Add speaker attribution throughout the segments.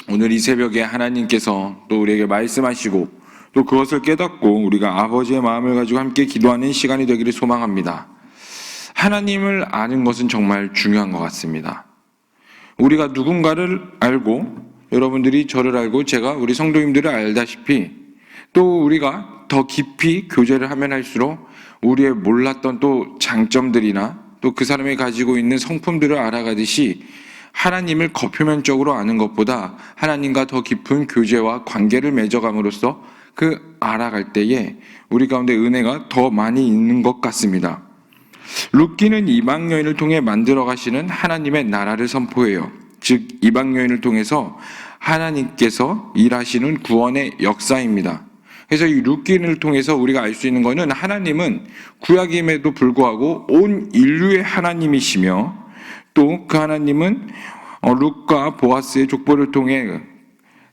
Speaker 1: 오늘 이 새벽에 하나님께서 또 우리에게 말씀하시고 또 그것을 깨닫고 우리가 아버지의 마음을 가지고 함께 기도하는 시간이 되기를 소망합니다. 하나님을 아는 것은 정말 중요한 것 같습니다. 우리가 누군가를 알고, 여러분들이 저를 알고 제가 우리 성도님들을 알다시피, 또 우리가 더 깊이 교제를 하면 할수록 우리의 몰랐던 또 장점들이나 또 그 사람이 가지고 있는 성품들을 알아가듯이 하나님을 겉표면적으로 아는 것보다 하나님과 더 깊은 교제와 관계를 맺어감으로써 그 알아갈 때에 우리 가운데 은혜가 더 많이 있는 것 같습니다. 룻기는 이방 여인을 통해 만들어 가시는 하나님의 나라를 선포해요. 즉 이방 여인을 통해서 하나님께서 일하시는 구원의 역사입니다. 그래서 이 룻기를 통해서 우리가 알 수 있는 것은 하나님은 구약임에도 불구하고 온 인류의 하나님이시며, 또 그 하나님은 룻과 보아스의 족보를 통해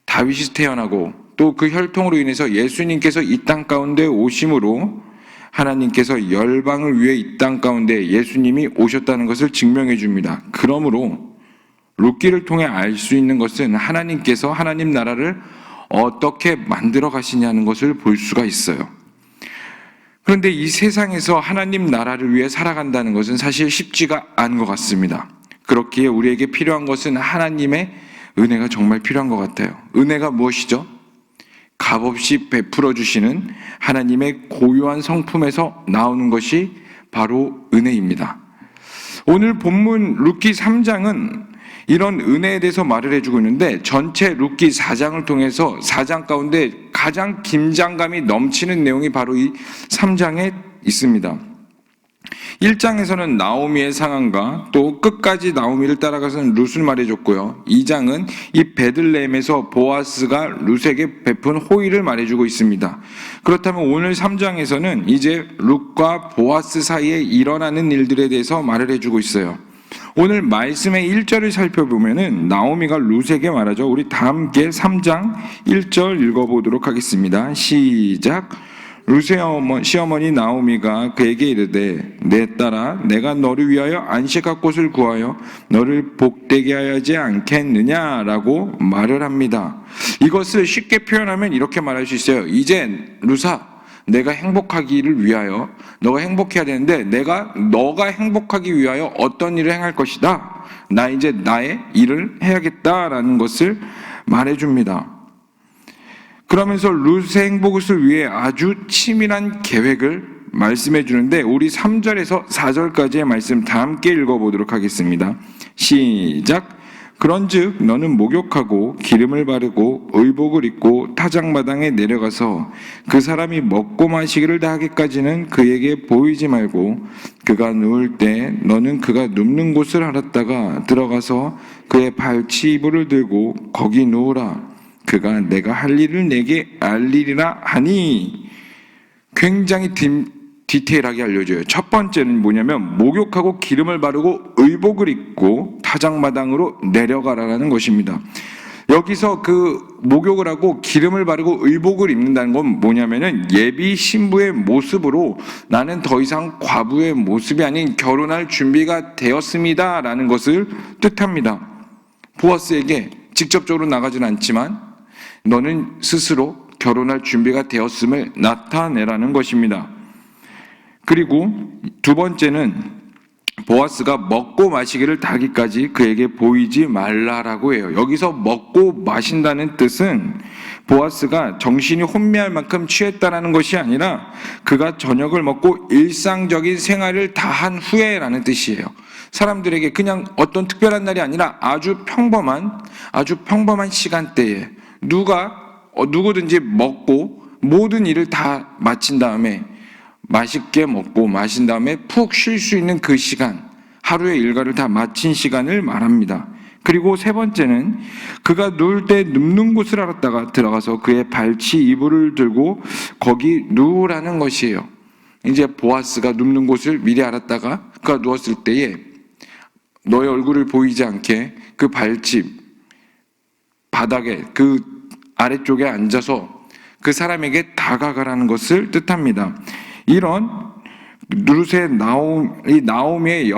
Speaker 1: 다윗이 태어나고 또 그 혈통으로 인해서 예수님께서 이 땅 가운데 오심으로 하나님께서 열방을 위해 이 땅 가운데 예수님이 오셨다는 것을 증명해 줍니다. 그러므로 룻기를 통해 알 수 있는 것은 하나님께서 하나님 나라를 어떻게 만들어 가시냐는 것을 볼 수가 있어요. 그런데 이 세상에서 하나님 나라를 위해 살아간다는 것은 사실 쉽지가 않은 것 같습니다. 그렇기에 우리에게 필요한 것은 하나님의 은혜가 정말 필요한 것 같아요. 은혜가 무엇이죠? 값없이 베풀어 주시는 하나님의 고유한 성품에서 나오는 것이 바로 은혜입니다. 오늘 본문 룻기 3장은 이런 은혜에 대해서 말을 해주고 있는데, 전체 룻기 4장을 통해서 4장 가운데 가장 긴장감이 넘치는 내용이 바로 이 3장에 있습니다. 1장에서는 나오미의 상황과 또 끝까지 나오미를 따라가서는 룻을 말해줬고요. 2장은 이 베들레헴에서 보아스가 룻에게 베푼 호의를 말해주고 있습니다. 그렇다면 오늘 3장에서는 이제 룻과 보아스 사이에 일어나는 일들에 대해서 말을 해주고 있어요. 오늘 말씀의 1절을 살펴보면은 나오미가 룻에게 말하죠. 우리 다 함께 3장 1절 읽어보도록 하겠습니다. 시작. 룻의 시어머니 나오미가 그에게 이르되 내 딸아 내가 너를 위하여 안식할 곳을 구하여 너를 복되게 하지 않겠느냐라고 말을 합니다. 이것을 쉽게 표현하면 이렇게 말할 수 있어요. 이제 룻아, 내가 행복하기를 위하여, 너가 행복해야 되는데 너가 행복하기 위하여 어떤 일을 행할 것이다. 나 이제 나의 일을 해야겠다라는 것을 말해줍니다. 그러면서 룻의 행복을 위해 아주 치밀한 계획을 말씀해 주는데, 우리 3절에서 4절까지의 말씀 다 함께 읽어보도록 하겠습니다. 시작. 그런즉 너는 목욕하고 기름을 바르고 의복을 입고 타작마당에 내려가서 그 사람이 먹고 마시기를 다 하기까지는 그에게 보이지 말고, 그가 누울 때 너는 그가 눕는 곳을 알았다가 들어가서 그의 발치 이불을 들고 거기 누우라. 그가 내가 할 일을 내게 알리리라 하니. 굉장히 디테일하게 알려줘요. 첫 번째는 뭐냐면 목욕하고 기름을 바르고 의복을 입고 타작마당으로 내려가라는 것입니다. 여기서 그 목욕을 하고 기름을 바르고 의복을 입는다는 건 뭐냐면은 예비 신부의 모습으로 나는 더 이상 과부의 모습이 아닌 결혼할 준비가 되었습니다라는 것을 뜻합니다. 보아스에게 직접적으로 나가지는 않지만 너는 스스로 결혼할 준비가 되었음을 나타내라는 것입니다. 그리고 두 번째는 보아스가 먹고 마시기를 다 하기까지 그에게 보이지 말라라고 해요. 여기서 먹고 마신다는 뜻은 보아스가 정신이 혼미할 만큼 취했다라는 것이 아니라 그가 저녁을 먹고 일상적인 생활을 다 한 후에라는 뜻이에요. 사람들에게 그냥 어떤 특별한 날이 아니라 아주 평범한 시간대에 누구든지 먹고 모든 일을 다 마친 다음에 맛있게 먹고 마신 다음에 푹 쉴 수 있는 그 시간, 하루의 일과를 다 마친 시간을 말합니다. 그리고 세 번째는 그가 누울 때 눕는 곳을 알았다가 들어가서 그의 발치 이불을 들고 거기 누우라는 것이에요. 이제 보아스가 눕는 곳을 미리 알았다가 그가 누웠을 때에 너의 얼굴을 보이지 않게 그 발치 바닥에 그 아래쪽에 앉아서 그 사람에게 다가가라는 것을 뜻합니다. 이런 룻의 나오미의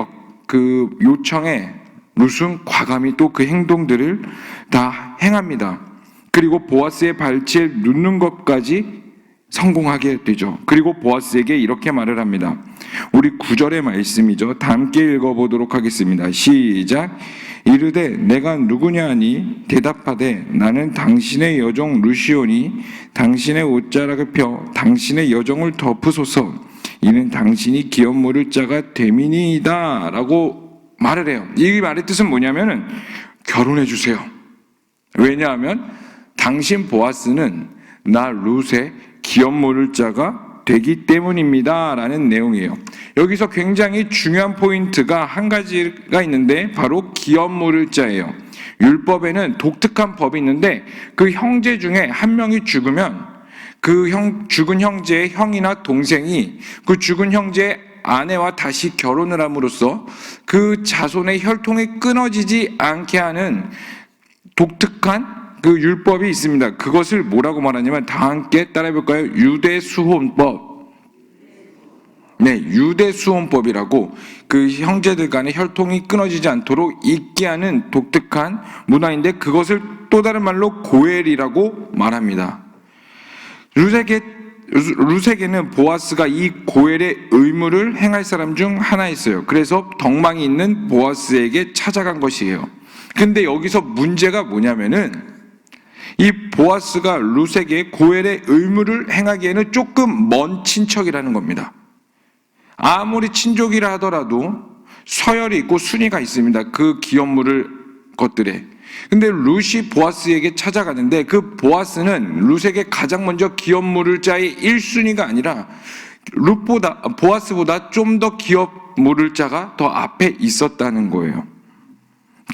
Speaker 1: 그 요청에 룻은 과감히 또 그 행동들을 다 행합니다. 그리고 보아스의 발치에 눕는 것까지 성공하게 되죠. 그리고 보아스에게 이렇게 말을 합니다. 우리 9절의 말씀이죠. 다 함께 읽어보도록 하겠습니다. 시작. 이르되 내가 누구냐 하니 대답하되 나는 당신의 여종 루시오니 당신의 옷자락을 펴 당신의 여종을 덮으소서 이는 당신이 기업 모를 자가 됨이니이다 라고 말을 해요. 이 말의 뜻은 뭐냐면은 결혼해 주세요. 왜냐하면 당신 보아스는 나 룻의 기업 모를 자가 되기 때문입니다 라는 내용이에요. 여기서 굉장히 중요한 포인트가 한 가지가 있는데 바로 기업 모를 자예요. 율법에는 독특한 법이 있는데 그 형제 중에 한 명이 죽으면 그 죽은 형제의 형이나 동생이 그 죽은 형제의 아내와 다시 결혼을 함으로써 그 자손의 혈통이 끊어지지 않게 하는 독특한 그 율법이 있습니다. 그것을 뭐라고 말하냐면 다 함께 따라해볼까요? 유대수혼법. 네, 유대수혼법이라고 그 형제들 간의 혈통이 끊어지지 않도록 있게 하는 독특한 문화인데 그것을 또 다른 말로 고엘이라고 말합니다. 룻에게는 보아스가 이 고엘의 의무를 행할 사람 중 하나였어요. 그래서 덕망이 있는 보아스에게 찾아간 것이에요. 근데 여기서 문제가 뭐냐면은 이 보아스가 룻에게 고엘의 의무를 행하기에는 조금 먼 친척이라는 겁니다. 아무리 친족이라 하더라도 서열이 있고 순위가 있습니다. 그 기업 물을 것들에. 근데 룻이 보아스에게 찾아가는데 그 보아스는 룻에게 가장 먼저 기업 물을 자의 1순위가 아니라 보아스보다 좀 더 기업 물을 자가 더 앞에 있었다는 거예요.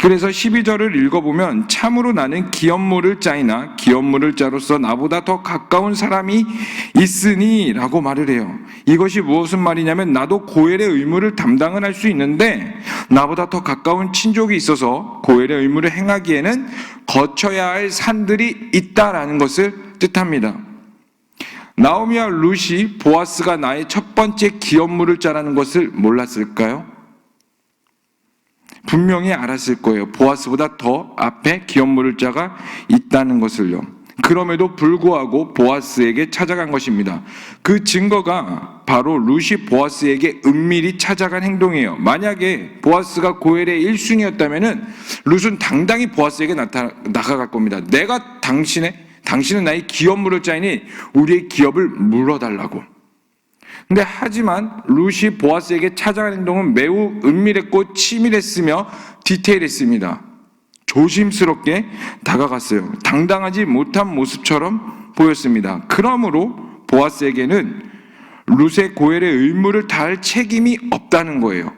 Speaker 1: 그래서 12절을 읽어보면 참으로 나는 기업 물을 자이나 기업 물을 자로서 나보다 더 가까운 사람이 있으니 라고 말을 해요. 이것이 무슨 말이냐면 나도 고엘의 의무를 담당을 할 수 있는데 나보다 더 가까운 친족이 있어서 고엘의 의무를 행하기에는 거쳐야 할 산들이 있다라는 것을 뜻합니다. 나오미와 룻이 보아스가 나의 첫 번째 기업 물을 자라는 것을 몰랐을까요? 분명히 알았을 거예요. 보아스보다 더 앞에 기업 물을 자가 있다는 것을요. 그럼에도 불구하고 보아스에게 찾아간 것입니다. 그 증거가 바로 룻이 보아스에게 은밀히 찾아간 행동이에요. 만약에 보아스가 고엘의 1순위였다면 룻은 당당히 보아스에게 나가갈 겁니다. 내가 당신은 나의 기업 물을 자이니 우리의 기업을 물어달라고. 근데 하지만 룻이 보아스에게 찾아간 행동은 매우 은밀했고 치밀했으며 디테일했습니다. 조심스럽게 다가갔어요. 당당하지 못한 모습처럼 보였습니다. 그러므로 보아스에게는 룻의 고엘의 의무를 다할 책임이 없다는 거예요.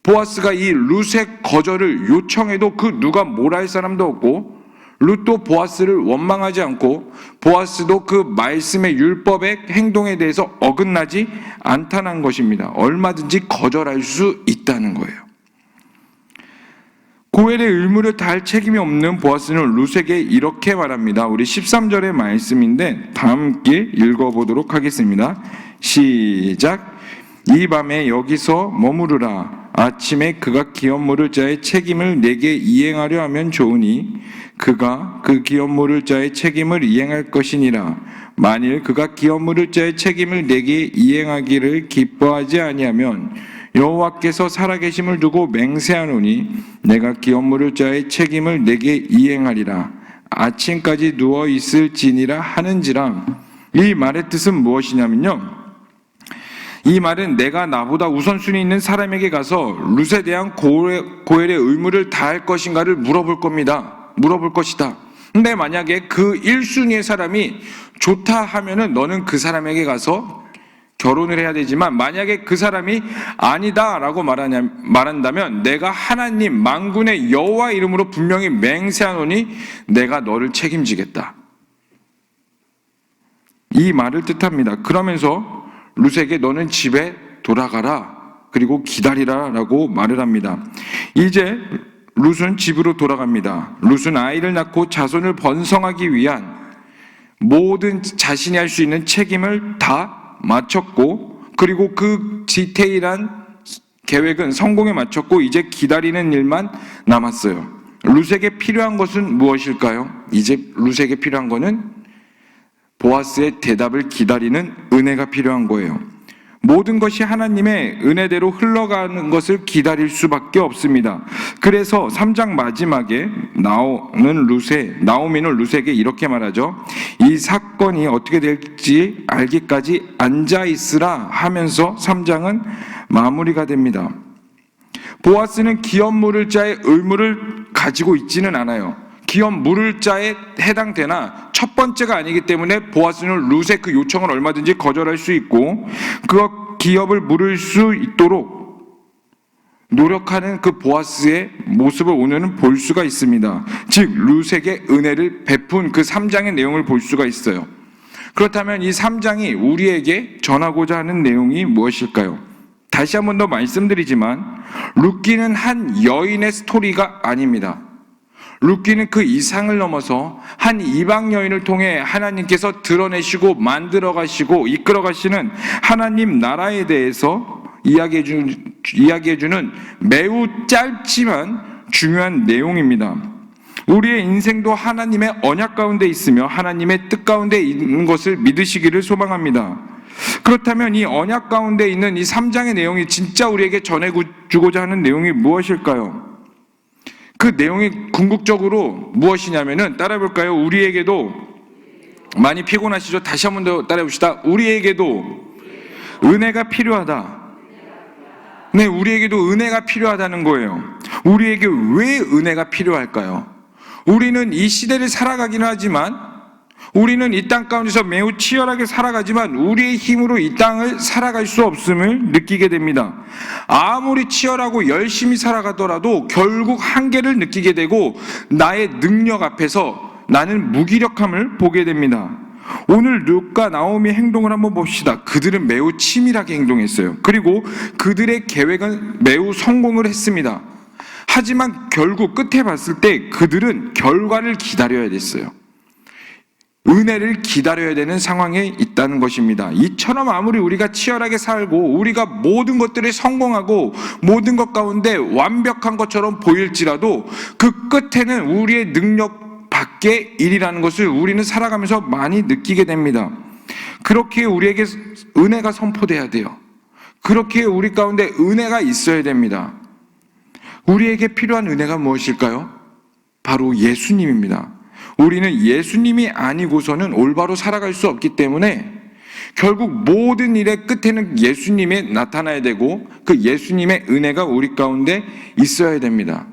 Speaker 1: 보아스가 이 룻의 거절을 요청해도 그 누가 뭘 할 사람도 없고 룻도 보아스를 원망하지 않고 보아스도 그 말씀의 율법의 행동에 대해서 어긋나지 않다는 것입니다. 얼마든지 거절할 수 있다는 거예요. 고엘의 의무를 다할 책임이 없는 보아스는 룻에게 이렇게 말합니다. 우리 13절의 말씀인데 다 함께 읽어보도록 하겠습니다. 시작. 이 밤에 여기서 머무르라. 아침에 그가 기업 물을 자의 책임을 내게 이행하려 하면 좋으니 그가 그 기업 물을 자의 책임을 이행할 것이니라. 만일 그가 기업 물을 자의 책임을 내게 이행하기를 기뻐하지 아니하면 여호와께서 살아계심을 두고 맹세하노니 내가 기업 물을 자의 책임을 내게 이행하리라. 아침까지 누워 있을지니라 하는지라. 이 말의 뜻은 무엇이냐면요, 이 말은 내가 나보다 우선순위 있는 사람에게 가서 룻에 대한 고엘의 의무를 다할 것인가를 물어볼 것이다. 근데 만약에 그 1순위의 사람이 좋다 하면은 너는 그 사람에게 가서 결혼을 해야 되지만 만약에 그 사람이 아니다라고 말한다면 내가 하나님 만군의 여호와 이름으로 분명히 맹세하노니 내가 너를 책임지겠다. 이 말을 뜻합니다. 그러면서 룻에게 너는 집에 돌아가라 그리고 기다리라 라고 말을 합니다. 이제 룻은 집으로 돌아갑니다. 룻은 아이를 낳고 자손을 번성하기 위한 모든 자신이 할 수 있는 책임을 다 마쳤고 그리고 그 디테일한 계획은 성공에 마쳤고 이제 기다리는 일만 남았어요. 룻에게 필요한 것은 무엇일까요? 이제 룻에게 필요한 것은 보아스의 대답을 기다리는 은혜가 필요한 거예요. 모든 것이 하나님의 은혜대로 흘러가는 것을 기다릴 수밖에 없습니다. 그래서 3장 마지막에 나오미는 룻에게 이렇게 말하죠. 이 사건이 어떻게 될지 알기까지 앉아있으라 하면서 3장은 마무리가 됩니다. 보아스는 기업 물을 자의 의무를 가지고 있지는 않아요. 기업 물을 자에 해당되나 첫 번째가 아니기 때문에 보아스는 룻의 그 요청을 얼마든지 거절할 수 있고 그 기업을 물을 수 있도록 노력하는 그 보아스의 모습을 오늘은 볼 수가 있습니다. 즉 룻에게 은혜를 베푼 그 3장의 내용을 볼 수가 있어요. 그렇다면 이 3장이 우리에게 전하고자 하는 내용이 무엇일까요? 다시 한 번 더 말씀드리지만 룻기는 한 여인의 스토리가 아닙니다. 룻기는 그 이상을 넘어서 한 이방 여인을 통해 하나님께서 드러내시고 만들어가시고 이끌어가시는 하나님 나라에 대해서 이야기해주는 매우 짧지만 중요한 내용입니다. 우리의 인생도 하나님의 언약 가운데 있으며 하나님의 뜻 가운데 있는 것을 믿으시기를 소망합니다. 그렇다면 이 언약 가운데 있는 이 3장의 내용이 진짜 우리에게 전해주고자 하는 내용이 무엇일까요? 그 내용이 궁극적으로 무엇이냐면은 따라해볼까요? 우리에게도 많이 피곤하시죠? 다시 한 번 더 따라해봅시다. 우리에게도 은혜가 필요하다. 네, 우리에게도 은혜가 필요하다는 거예요. 우리에게 왜 은혜가 필요할까요? 우리는 이 시대를 살아가기는 하지만 우리는 이 땅 가운데서 매우 치열하게 살아가지만 우리의 힘으로 이 땅을 살아갈 수 없음을 느끼게 됩니다. 아무리 치열하고 열심히 살아가더라도 결국 한계를 느끼게 되고 나의 능력 앞에서 나는 무기력함을 보게 됩니다. 오늘 룻과 나오미 행동을 한번 봅시다. 그들은 매우 치밀하게 행동했어요. 그리고 그들의 계획은 매우 성공을 했습니다. 하지만 결국 끝에 봤을 때 그들은 결과를 기다려야 됐어요. 은혜를 기다려야 되는 상황에 있다는 것입니다. 이처럼 아무리 우리가 치열하게 살고 우리가 모든 것들에 성공하고 모든 것 가운데 완벽한 것처럼 보일지라도 그 끝에는 우리의 능력 밖의 일이라는 것을 우리는 살아가면서 많이 느끼게 됩니다. 그렇게 우리에게 은혜가 선포돼야 돼요. 그렇게 우리 가운데 은혜가 있어야 됩니다. 우리에게 필요한 은혜가 무엇일까요? 바로 예수님입니다. 우리는 예수님이 아니고서는 올바로 살아갈 수 없기 때문에 결국 모든 일의 끝에는 예수님이 나타나야 되고 그 예수님의 은혜가 우리 가운데 있어야 됩니다.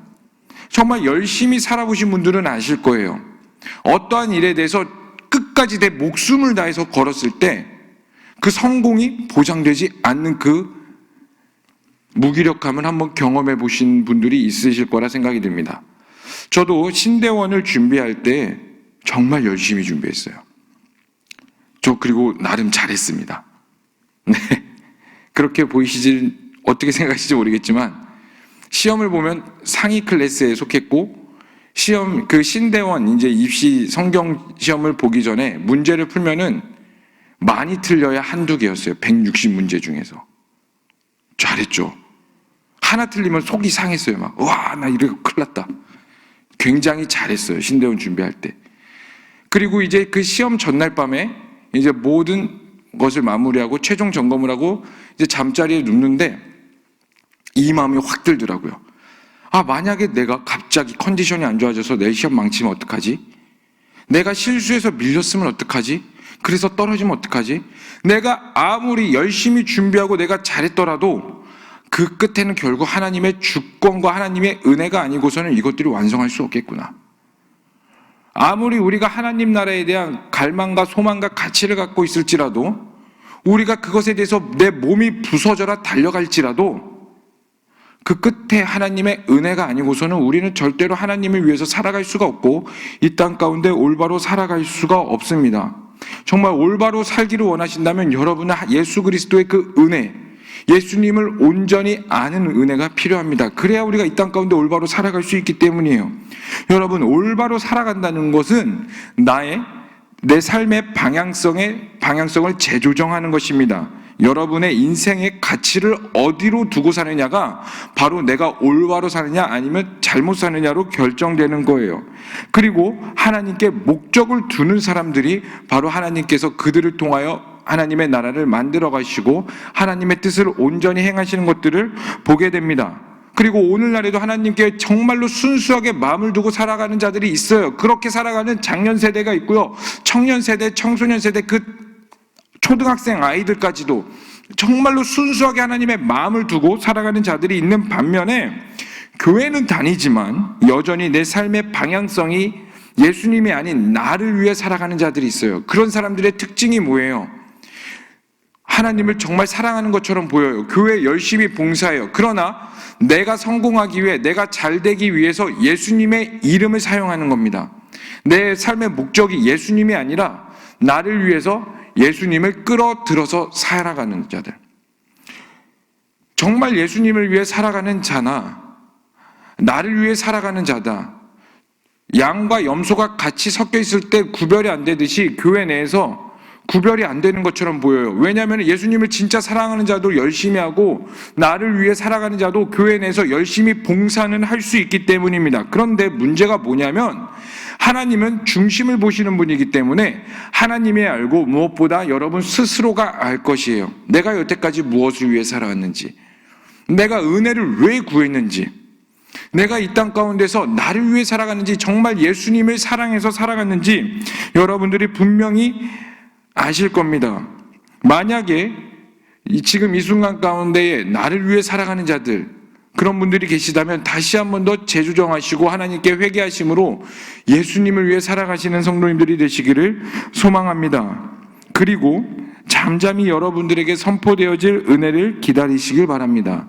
Speaker 1: 정말 열심히 살아보신 분들은 아실 거예요. 어떠한 일에 대해서 끝까지 내 목숨을 다해서 걸었을 때 그 성공이 보장되지 않는 그 무기력함을 한번 경험해 보신 분들이 있으실 거라 생각이 듭니다. 저도 신대원을 준비할 때 정말 열심히 준비했어요. 저 그리고 나름 잘했습니다. 네. 그렇게 보이시지 어떻게 생각하실지 모르겠지만 시험을 보면 상위 클래스에 속했고 그 신대원 이제 입시 성경 시험을 보기 전에 문제를 풀면은 많이 틀려야 한두 개였어요. 160문제 중에서. 잘했죠. 하나 틀리면 속이 상했어요. 막 와, 나 이거 큰일 났다. 굉장히 잘했어요. 신대원 준비할 때. 그리고 이제 그 시험 전날 밤에 이제 모든 것을 마무리하고 최종 점검을 하고 이제 잠자리에 눕는데 이 마음이 확 들더라고요. 아, 만약에 내가 갑자기 컨디션이 안 좋아져서 내 시험 망치면 어떡하지? 내가 실수해서 밀렸으면 어떡하지? 그래서 떨어지면 어떡하지? 내가 아무리 열심히 준비하고 내가 잘했더라도 그 끝에는 결국 하나님의 주권과 하나님의 은혜가 아니고서는 이것들이 완성할 수 없겠구나. 아무리 우리가 하나님 나라에 대한 갈망과 소망과 가치를 갖고 있을지라도 우리가 그것에 대해서 내 몸이 부서져라 달려갈지라도 그 끝에 하나님의 은혜가 아니고서는 우리는 절대로 하나님을 위해서 살아갈 수가 없고 이 땅 가운데 올바로 살아갈 수가 없습니다. 정말 올바로 살기를 원하신다면 여러분은 예수 그리스도의 그 은혜, 예수님을 온전히 아는 은혜가 필요합니다. 그래야 우리가 이 땅 가운데 올바로 살아갈 수 있기 때문이에요. 여러분, 올바로 살아간다는 것은 내 삶의 방향성을 재조정하는 것입니다. 여러분의 인생의 가치를 어디로 두고 사느냐가 바로 내가 올바로 사느냐 아니면 잘못 사느냐로 결정되는 거예요. 그리고 하나님께 목적을 두는 사람들이 바로 하나님께서 그들을 통하여 하나님의 나라를 만들어 가시고 하나님의 뜻을 온전히 행하시는 것들을 보게 됩니다. 그리고 오늘날에도 하나님께 정말로 순수하게 마음을 두고 살아가는 자들이 있어요. 그렇게 살아가는 장년 세대가 있고요. 청년 세대, 청소년 세대, 그 초등학생 아이들까지도 정말로 순수하게 하나님의 마음을 두고 살아가는 자들이 있는 반면에 교회는 다니지만 여전히 내 삶의 방향성이 예수님이 아닌 나를 위해 살아가는 자들이 있어요. 그런 사람들의 특징이 뭐예요? 하나님을 정말 사랑하는 것처럼 보여요. 교회 열심히 봉사해요. 그러나 내가 성공하기 위해, 내가 잘 되기 위해서 예수님의 이름을 사용하는 겁니다. 내 삶의 목적이 예수님이 아니라 나를 위해서 예수님을 끌어들여서 살아가는 자들. 정말 예수님을 위해 살아가는 자나 나를 위해 살아가는 자다. 양과 염소가 같이 섞여 있을 때 구별이 안 되듯이 교회 내에서 구별이 안 되는 것처럼 보여요. 왜냐하면 예수님을 진짜 사랑하는 자도 열심히 하고 나를 위해 살아가는 자도 교회 내에서 열심히 봉사는 할 수 있기 때문입니다. 그런데 문제가 뭐냐면 하나님은 중심을 보시는 분이기 때문에 하나님이 알고 무엇보다 여러분 스스로가 알 것이에요. 내가 여태까지 무엇을 위해 살아왔는지, 내가 은혜를 왜 구했는지, 내가 이 땅 가운데서 나를 위해 살아갔는지, 정말 예수님을 사랑해서 살아갔는지 여러분들이 분명히 아실 겁니다. 만약에 지금 이 순간 가운데에 나를 위해 살아가는 자들, 그런 분들이 계시다면 다시 한 번 더 재조정하시고 하나님께 회개하심으로 예수님을 위해 살아가시는 성도님들이 되시기를 소망합니다. 그리고 잠잠히 여러분들에게 선포되어질 은혜를 기다리시길 바랍니다.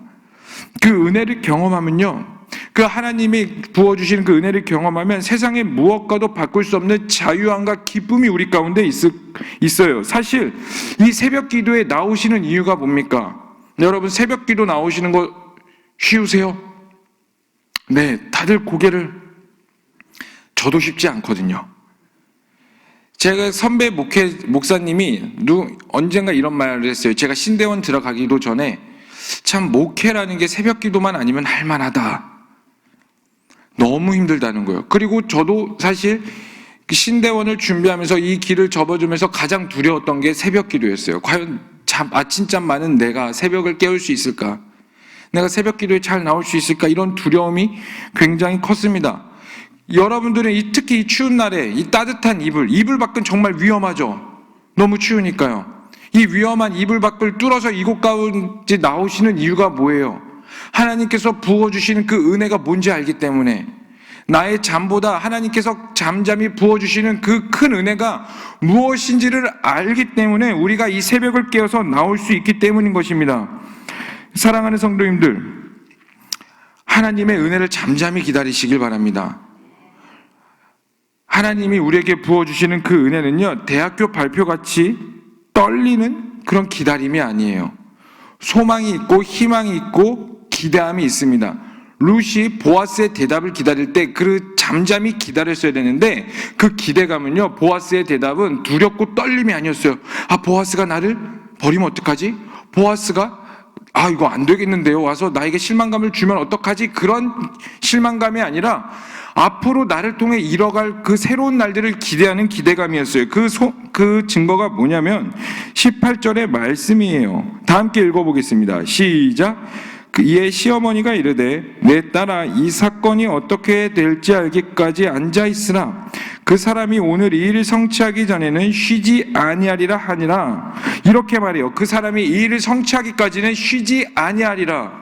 Speaker 1: 그 은혜를 경험하면요, 그 하나님이 부어주시는 그 은혜를 경험하면 세상의 무엇과도 바꿀 수 없는 자유함과 기쁨이 우리 가운데 있어요. 사실 이 새벽 기도에 나오시는 이유가 뭡니까? 여러분, 새벽 기도 나오시는 거 쉬우세요? 네, 다들 고개를. 저도 쉽지 않거든요. 제가 선배 목사님이 언젠가 이런 말을 했어요. 제가 신대원 들어가기도 전에 참 목회라는 게 새벽 기도만 아니면 할만하다. 너무 힘들다는 거예요. 그리고 저도 사실 신대원을 준비하면서 이 길을 접어주면서 가장 두려웠던 게 새벽 기도였어요. 과연 아침잠 많은 내가 새벽을 깨울 수 있을까? 내가 새벽 기도에 잘 나올 수 있을까? 이런 두려움이 굉장히 컸습니다. 여러분들은 특히 이 추운 날에 이 따뜻한 이불 밖은 정말 위험하죠. 너무 추우니까요. 이 위험한 이불 밖을 뚫어서 이곳 가운데 나오시는 이유가 뭐예요? 하나님께서 부어주시는 그 은혜가 뭔지 알기 때문에, 나의 잠보다 하나님께서 잠잠히 부어주시는 그 큰 은혜가 무엇인지를 알기 때문에 우리가 이 새벽을 깨어서 나올 수 있기 때문인 것입니다. 사랑하는 성도님들, 하나님의 은혜를 잠잠히 기다리시길 바랍니다. 하나님이 우리에게 부어주시는 그 은혜는요, 대학교 발표같이 떨리는 그런 기다림이 아니에요. 소망이 있고 희망이 있고 기대함이 있습니다. 룻이 보아스의 대답을 기다릴 때 그 잠잠히 기다렸어야 되는데, 그 기대감은요, 보아스의 대답은 두렵고 떨림이 아니었어요. 보아스가 나를 버리면 어떡하지? 보아스가 이거 안 되겠는데요, 와서 나에게 실망감을 주면 어떡하지? 그런 실망감이 아니라 앞으로 나를 통해 이뤄갈 그 새로운 날들을 기대하는 기대감이었어요. 그 증거가 뭐냐면 18절의 말씀이에요. 다 함께 읽어보겠습니다. 시작. 이에 시어머니가 이르되 내 딸아, 이 사건이 어떻게 될지 알기까지 앉아있으라. 그 사람이 오늘 이 일을 성취하기 전에는 쉬지 아니하리라 하니라. 이렇게 말해요. 그 사람이 이 일을 성취하기까지는 쉬지 아니하리라.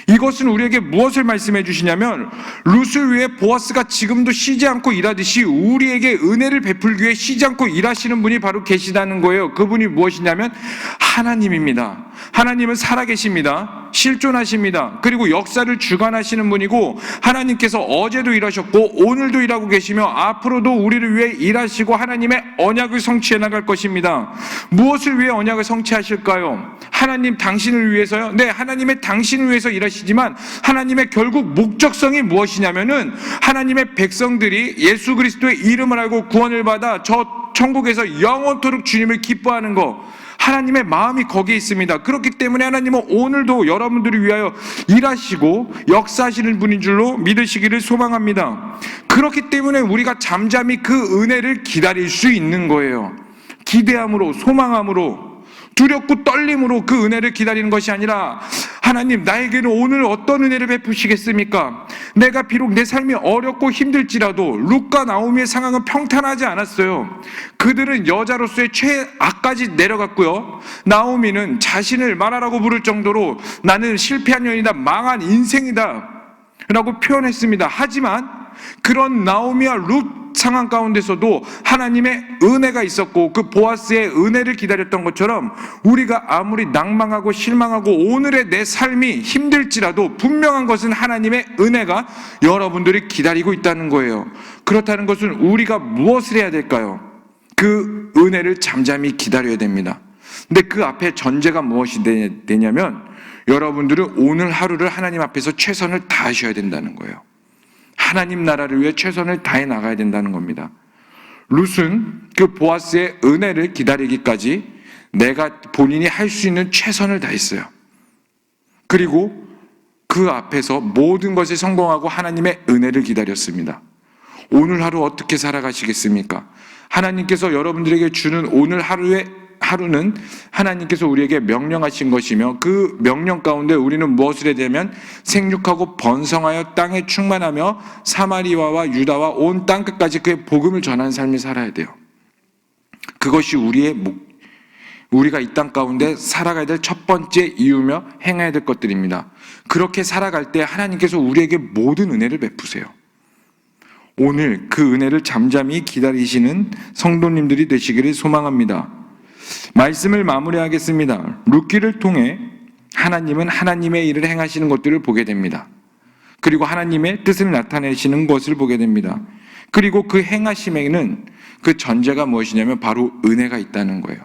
Speaker 1: 이것은 우리에게 무엇을 말씀해 주시냐면, 룻을 위해 보아스가 지금도 쉬지 않고 일하듯이 우리에게 은혜를 베풀기 위해 쉬지 않고 일하시는 분이 바로 계시다는 거예요. 그분이 무엇이냐면 하나님입니다. 하나님은 살아계십니다. 실존하십니다. 그리고 역사를 주관하시는 분이고, 하나님께서 어제도 일하셨고 오늘도 일하고 계시며 앞으로도 우리를 위해 일하시고 하나님의 언약을 성취해 나갈 것입니다. 무엇을 위해 언약을 성취하실까요? 하나님 당신을 위해서요? 네, 하나님의 당신을 위해서 일하시지만 하나님의 결국 목적성이 무엇이냐면은 하나님의 백성들이 예수 그리스도의 이름을 알고 구원을 받아 저 천국에서 영원토록 주님을 기뻐하는 거, 하나님의 마음이 거기에 있습니다. 그렇기 때문에 하나님은 오늘도 여러분들을 위하여 일하시고 역사하시는 분인 줄로 믿으시기를 소망합니다. 그렇기 때문에 우리가 잠잠히 그 은혜를 기다릴 수 있는 거예요. 기대함으로, 소망함으로, 두렵고 떨림으로 그 은혜를 기다리는 것이 아니라, 하나님 나에게는 오늘 어떤 은혜를 베푸시겠습니까? 내가 비록 내 삶이 어렵고 힘들지라도 룻과 나오미의 상황은 평탄하지 않았어요. 그들은 여자로서의 최악까지 내려갔고요, 나오미는 자신을 말하라고 부를 정도로 나는 실패한 년이다, 망한 인생이다 라고 표현했습니다. 하지만 그런 나오미와 룻 상황 가운데서도 하나님의 은혜가 있었고, 그 보아스의 은혜를 기다렸던 것처럼 우리가 아무리 낭망하고 실망하고 오늘의 내 삶이 힘들지라도 분명한 것은 하나님의 은혜가 여러분들이 기다리고 있다는 거예요. 그렇다는 것은 우리가 무엇을 해야 될까요? 그 은혜를 잠잠히 기다려야 됩니다. 근데 그 앞에 전제가 무엇이 되냐면, 여러분들은 오늘 하루를 하나님 앞에서 최선을 다하셔야 된다는 거예요. 하나님 나라를 위해 최선을 다해 나가야 된다는 겁니다. 룻은 그 보아스의 은혜를 기다리기까지 내가 본인이 할 수 있는 최선을 다했어요. 그리고 그 앞에서 모든 것에 성공하고 하나님의 은혜를 기다렸습니다. 오늘 하루 어떻게 살아가시겠습니까? 하나님께서 여러분들에게 주는 오늘 하루는 하나님께서 우리에게 명령하신 것이며, 그 명령 가운데 우리는 무엇을 해야 되면 생육하고 번성하여 땅에 충만하며 사마리아와 유다와 온 땅 끝까지 그의 복음을 전하는 삶을 살아야 돼요. 그것이 우리가 이 땅 가운데 살아가야 될 첫 번째 이유며 행해야 될 것들입니다. 그렇게 살아갈 때 하나님께서 우리에게 모든 은혜를 베푸세요. 오늘 그 은혜를 잠잠히 기다리시는 성도님들이 되시기를 소망합니다. 말씀을 마무리하겠습니다. 룻기를 통해 하나님은 하나님의 일을 행하시는 것들을 보게 됩니다. 그리고 하나님의 뜻을 나타내시는 것을 보게 됩니다. 그리고 그 행하심에는 그 전제가 무엇이냐면 바로 은혜가 있다는 거예요.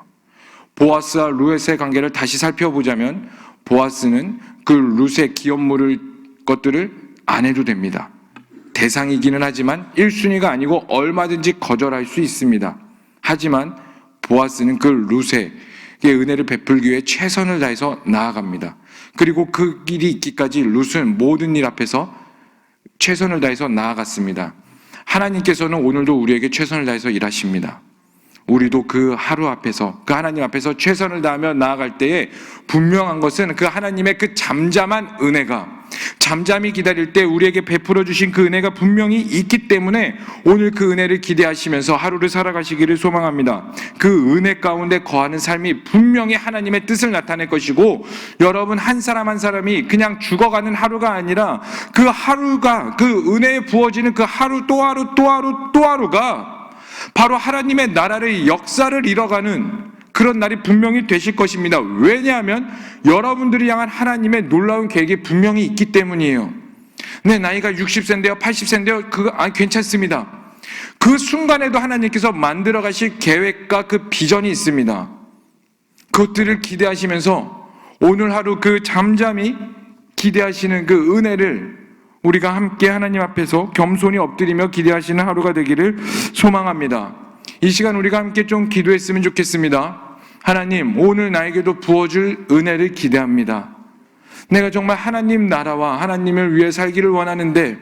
Speaker 1: 보아스와 룻의 관계를 다시 살펴보자면, 보아스는 그 룻의 기업 물을 것들을 안 해도 됩니다. 대상이기는 하지만 1순위가 아니고 얼마든지 거절할 수 있습니다. 하지만 보아스는 그 룻에게 은혜를 베풀기 위해 최선을 다해서 나아갑니다. 그리고 그 길이 있기까지 룻은 모든 일 앞에서 최선을 다해서 나아갔습니다. 하나님께서는 오늘도 우리에게 최선을 다해서 일하십니다. 우리도 그 하루 앞에서, 그 하나님 앞에서 최선을 다하며 나아갈 때에 분명한 것은 그 하나님의 그 잠잠한 은혜가, 잠잠히 기다릴 때 우리에게 베풀어 주신 그 은혜가 분명히 있기 때문에 오늘 그 은혜를 기대하시면서 하루를 살아가시기를 소망합니다. 그 은혜 가운데 거하는 삶이 분명히 하나님의 뜻을 나타낼 것이고, 여러분 한 사람 한 사람이 그냥 죽어가는 하루가 아니라 그 하루가, 그 은혜에 부어지는 그 하루 또 하루 또 하루 또 하루가 바로 하나님의 나라의 역사를 이뤄가는 그런 날이 분명히 되실 것입니다. 왜냐하면 여러분들이 향한 하나님의 놀라운 계획이 분명히 있기 때문이에요. 내 나이가 60세인데요, 80세인데요, 그거 괜찮습니다. 그 순간에도 하나님께서 만들어 가실 계획과 그 비전이 있습니다. 그것들을 기대하시면서 오늘 하루 그 잠잠히 기대하시는 그 은혜를 우리가 함께 하나님 앞에서 겸손히 엎드리며 기대하시는 하루가 되기를 소망합니다. 이 시간 우리가 함께 좀 기도했으면 좋겠습니다. 하나님, 오늘 나에게도 부어줄 은혜를 기대합니다. 내가 정말 하나님 나라와 하나님을 위해 살기를 원하는데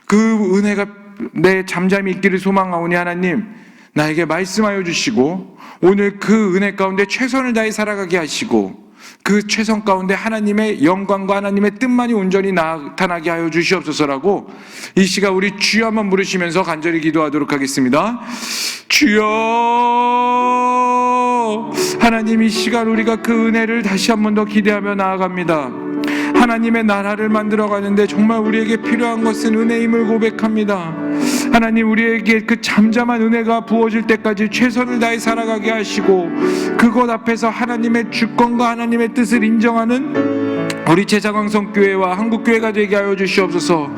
Speaker 1: 그 은혜가 내 잠잠히 있기를 소망하오니 하나님, 나에게 말씀하여 주시고 오늘 그 은혜 가운데 최선을 다해 살아가게 하시고, 그 최선 가운데 하나님의 영광과 하나님의 뜻만이 온전히 나타나게 하여 주시옵소서라고 이 시간 우리 주여 한번 부르시면서 간절히 기도하도록 하겠습니다. 주여, 하나님 이 시간 우리가 그 은혜를 다시 한 번 더 기대하며 나아갑니다. 하나님의 나라를 만들어가는데 정말 우리에게 필요한 것은 은혜임을 고백합니다. 하나님, 우리에게 그 잠잠한 은혜가 부어질 때까지 최선을 다해 살아가게 하시고, 그것 앞에서 하나님의 주권과 하나님의 뜻을 인정하는 우리 제자광성교회와 한국교회가 되게 하여 주시옵소서.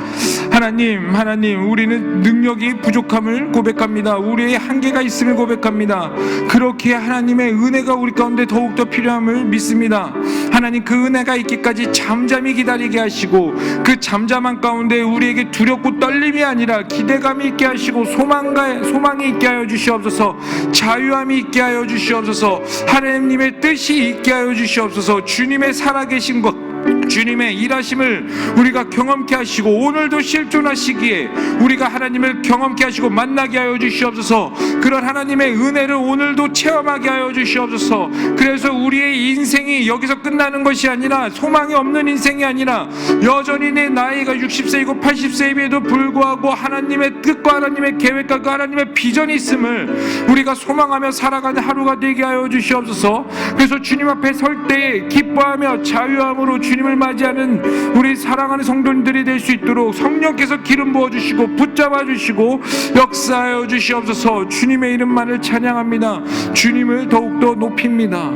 Speaker 1: 하나님, 우리는 능력이 부족함을 고백합니다. 우리의 한계가 있음을 고백합니다. 그렇게 하나님의 은혜가 우리 가운데 더욱더 필요함을 믿습니다. 하나님, 그 은혜가 있기까지 잠잠히 기다리게 하시고, 그 잠잠한 가운데 우리에게 두렵고 떨림이 아니라 기대감이 있게 하시고, 소망이 있게 하여 주시옵소서. 자유함이 있게 하여 주시옵소서. 하나님의 뜻이 있게 하여 주시옵소서. 주님의 살아계신 것, 주님의 일하심을 우리가 경험케 하시고, 오늘도 실존하시기에 우리가 하나님을 경험케 하시고 만나게 하여 주시옵소서. 그런 하나님의 은혜를 오늘도 체험하게 하여 주시옵소서. 그래서 우리의 인생이 여기서 끝나는 것이 아니라, 소망이 없는 인생이 아니라, 여전히 내 나이가 60세이고 80세임에도 불구하고 하나님의 뜻과 하나님의 계획과 그 하나님의 비전이 있음을 우리가 소망하며 살아가는 하루가 되게 하여 주시옵소서. 그래서 주님 앞에 설 때에 기뻐하며 자유함으로 주님을 맞이하는 우리 사랑하는 성도님들이 될 수 있도록 성령께서 기름 부어주시고 붙잡아 주시고 역사하여 주시옵소서. 주님의 이름만을 찬양합니다. 주님을 더욱더 높입니다.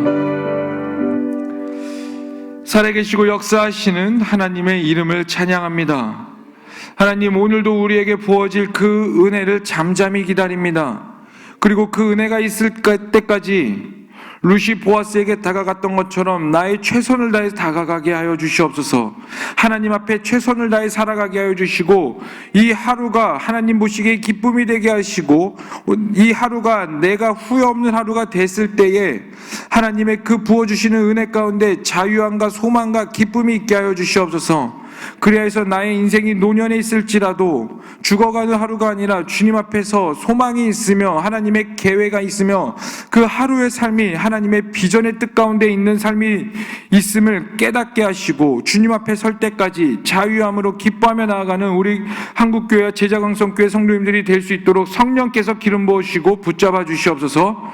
Speaker 1: 살아계시고 역사하시는 하나님의 이름을 찬양합니다. 하나님, 오늘도 우리에게 부어질 그 은혜를 잠잠히 기다립니다. 그리고 그 은혜가 있을 때까지 루시 보아스에게 다가갔던 것처럼 나의 최선을 다해 다가가게 하여 주시옵소서. 하나님 앞에 최선을 다해 살아가게 하여 주시고, 이 하루가 하나님 보시기에 기쁨이 되게 하시고, 이 하루가 내가 후회 없는 하루가 됐을 때에 하나님의 그 부어주시는 은혜 가운데 자유함과 소망과 기쁨이 있게 하여 주시옵소서. 그리하여서 나의 인생이 노년에 있을지라도 죽어가는 하루가 아니라 주님 앞에서 소망이 있으며 하나님의 계획이 있으며 그 하루의 삶이 하나님의 비전의 뜻 가운데 있는 삶이 있음을 깨닫게 하시고, 주님 앞에 설 때까지 자유함으로 기뻐하며 나아가는 우리 한국교회와 제자강성교회 성도님들이 될 수 있도록 성령께서 기름 부으시고 붙잡아 주시옵소서.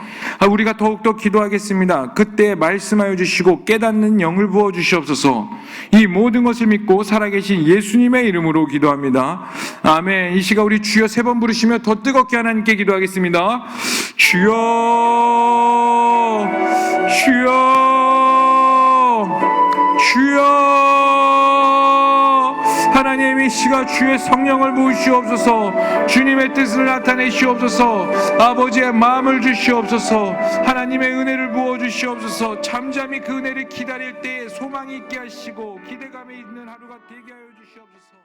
Speaker 1: 우리가 더욱더 기도하겠습니다. 그때 말씀하여 주시고 깨닫는 영을 부어 주시옵소서. 이 모든 것을 믿고 살아계신 예수님의 이름으로 기도합니다. 아멘. 이 시간 우리 주여 3번 부르시며 더 뜨겁게 하나님께 기도하겠습니다. 주여, 주여, 주여. 하나님, 이 시간 주의 성령을 부으시옵소서. 주님의 뜻을 나타내시옵소서. 아버지의 마음을 주시옵소서. 하나님의 은혜를 부어주시옵소서. 잠잠히 그 은혜를 기다릴 때에 소망이 있게 하시고 기대감이 있는 하루가 되게 하여 주시옵소서.